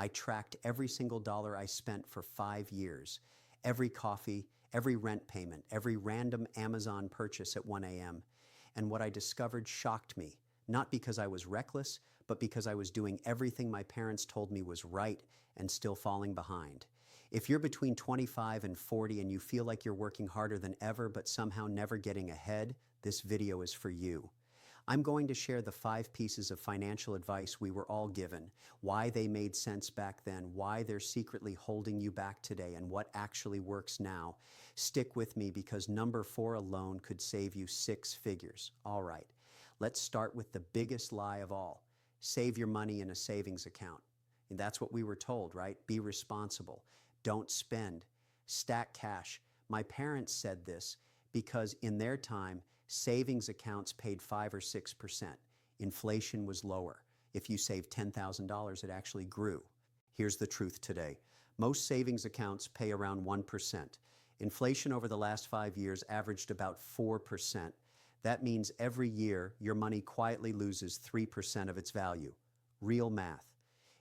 I tracked every single dollar I spent for 5 years. Every coffee, every rent payment, every random Amazon purchase at 1 a.m. And what I discovered shocked me, not because I was reckless, but because I was doing everything my parents told me was right and still falling behind. If you're between 25 and 40 and you feel like you're working harder than ever but somehow never getting ahead, this video is for you. I'm going to share the 5 pieces of financial advice we were all given, why they made sense back then, why they're secretly holding you back today, and what actually works now. Stick with me because number 4 alone could save you 6 figures. All right, let's start with the biggest lie of all. Save your money in a savings account. And that's what we were told, right? Be responsible. Don't spend. Stack cash. My parents said this because in their time, savings accounts paid 5 or 6%. Inflation was lower. If you saved $10,000, it actually grew. Here's the truth today. Most savings accounts pay around 1%. Inflation over the last 5 years averaged about 4%. That means every year your money quietly loses 3% of its value. Real math.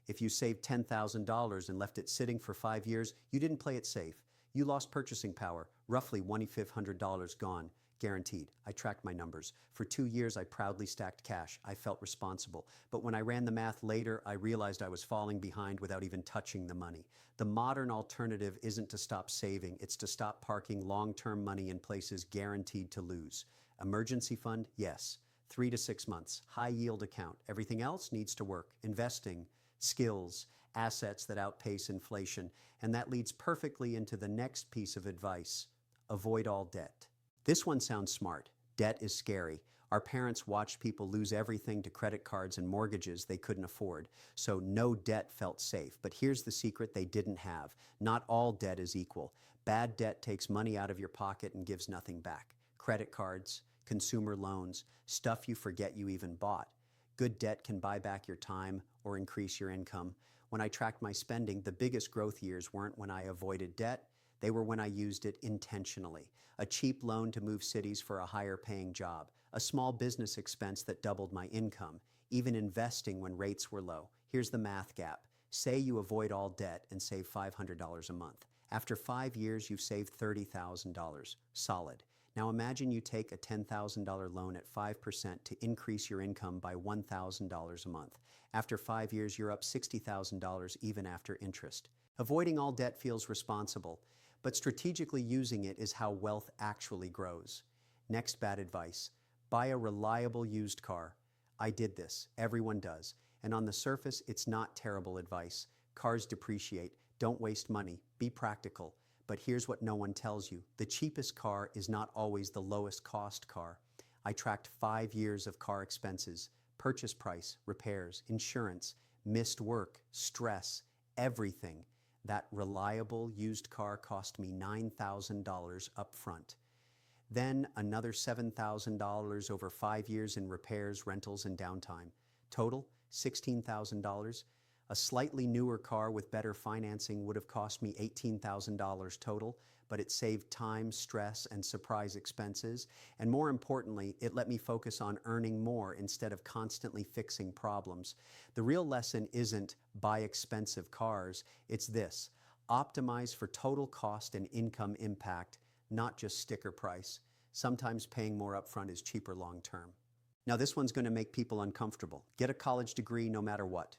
If you saved $10,000 and left it sitting for 5 years, you didn't play it safe. You lost purchasing power, roughly $2,500 gone, guaranteed. I tracked my numbers. For 2 years, I proudly stacked cash. I felt responsible. But when I ran the math later, I realized I was falling behind without even touching the money. The modern alternative isn't to stop saving. It's to stop parking long-term money in places guaranteed to lose. Emergency fund? Yes. 3 to 6 months. High yield account. Everything else needs to work. Investing, skills, assets that outpace inflation. And that leads perfectly into the next piece of advice. Avoid all debt. This one sounds smart. Debt is scary. Our parents watched people lose everything to credit cards and mortgages they couldn't afford. So no debt felt safe. But here's the secret they didn't have. Not all debt is equal. Bad debt takes money out of your pocket and gives nothing back. Credit cards, consumer loans, stuff you forget you even bought. Good debt can buy back your time or increase your income. When I tracked my spending, the biggest growth years weren't when I avoided debt. They were when I used it intentionally. A cheap loan to move cities for a higher paying job. A small business expense that doubled my income. Even investing when rates were low. Here's the math gap. Say you avoid all debt and save $500 a month. After 5 years, you've saved $30,000. Solid. Now imagine you take a $10,000 loan at 5% to increase your income by $1,000 a month. After 5 years, you're up $60,000 even after interest. Avoiding all debt feels responsible, but strategically using it is how wealth actually grows. Next bad advice. Buy a reliable used car. I did this. Everyone does. And on the surface, it's not terrible advice. Cars depreciate. Don't waste money. Be practical. But here's what no one tells you. The cheapest car is not always the lowest cost car. I tracked 5 years of car expenses, purchase price, repairs, insurance, missed work, stress, everything. That reliable used car cost me $9,000 up front. Then another $7,000 over 5 years in repairs, rentals, and downtime. Total, $16,000. A slightly newer car with better financing would have cost me $18,000 total, but it saved time, stress, and surprise expenses. And more importantly, it let me focus on earning more instead of constantly fixing problems. The real lesson isn't buy expensive cars, it's this: optimize for total cost and income impact, not just sticker price. Sometimes paying more upfront is cheaper long term. Now this one's going to make people uncomfortable. Get a college degree no matter what.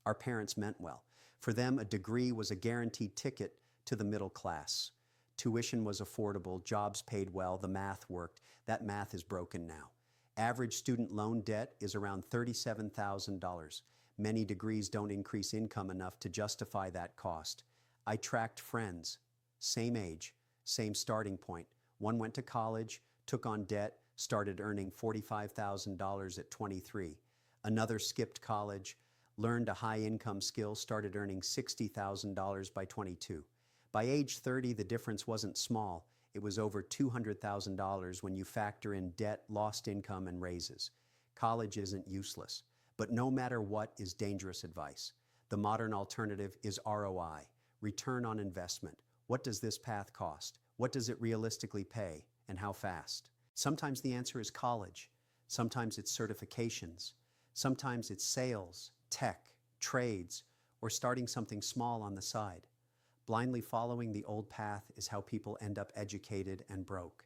Our parents meant well. For them, a degree was a guaranteed ticket to the middle class. Tuition was affordable, jobs paid well, the math worked. That math is broken now. Average student loan debt is around $37,000. Many degrees don't increase income enough to justify that cost. I tracked friends, same age, same starting point. One went to college, took on debt, started earning $45,000 at 23. Another skipped college, learned a high-income skill, started earning $60,000 by 22. By age 30, the difference wasn't small. It was over $200,000 when you factor in debt, lost income, and raises. College isn't useless, but no matter what is dangerous advice. The modern alternative is ROI, return on investment. What does this path cost? What does it realistically pay, and how fast? Sometimes the answer is college. Sometimes it's certifications. Sometimes it's sales, tech, trades, or starting something small on the side. Blindly following the old path is how people end up educated and broke.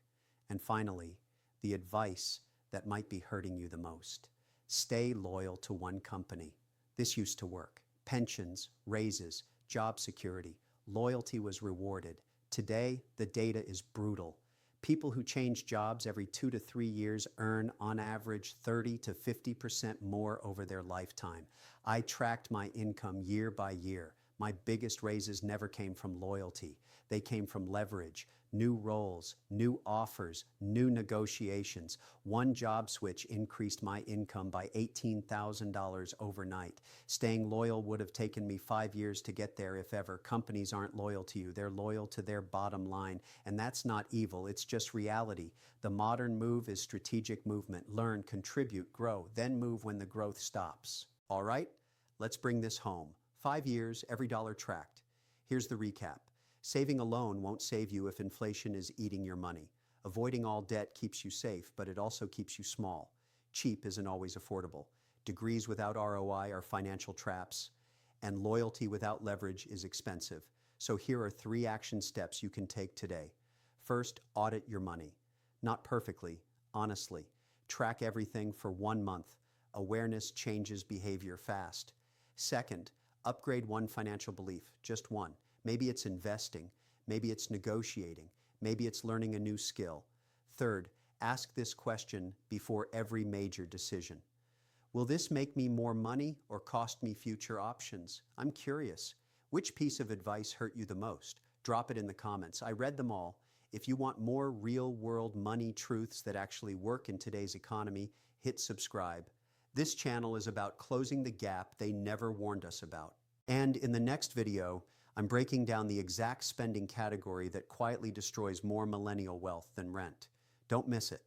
And finally, the advice that might be hurting you the most. Stay loyal to one company. This used to work. Pensions, raises, job security. Loyalty was rewarded. Today, the data is brutal. People who change jobs every 2 to 3 years earn, on average, 30 to 50% more over their lifetime. I tracked my income year by year. My biggest raises never came from loyalty. They came from leverage, new roles, new offers, new negotiations. One job switch increased my income by $18,000 overnight. Staying loyal would have taken me 5 years to get there if ever. Companies aren't loyal to you. They're loyal to their bottom line. And that's not evil. It's just reality. The modern move is strategic movement. Learn, contribute, grow, then move when the growth stops. All right, let's bring this home. 5 years, every dollar tracked. Here's the recap. Saving alone won't save you if inflation is eating your money. Avoiding all debt keeps you safe, but it also keeps you small. Cheap isn't always affordable. Degrees without ROI are financial traps, and loyalty without leverage is expensive. So here are 3 action steps you can take today. First, audit your money. Not perfectly, honestly. Track everything for 1 month. Awareness changes behavior fast. Second, upgrade one financial belief, just one. Maybe it's investing, maybe it's negotiating, maybe it's learning a new skill. Third, ask this question before every major decision. Will this make me more money or cost me future options? I'm curious. Which piece of advice hurt you the most? Drop it in the comments. I read them all. If you want more real-world money truths that actually work in today's economy, hit subscribe. This channel is about closing the gap they never warned us about. And in the next video, I'm breaking down the exact spending category that quietly destroys more millennial wealth than rent. Don't miss it.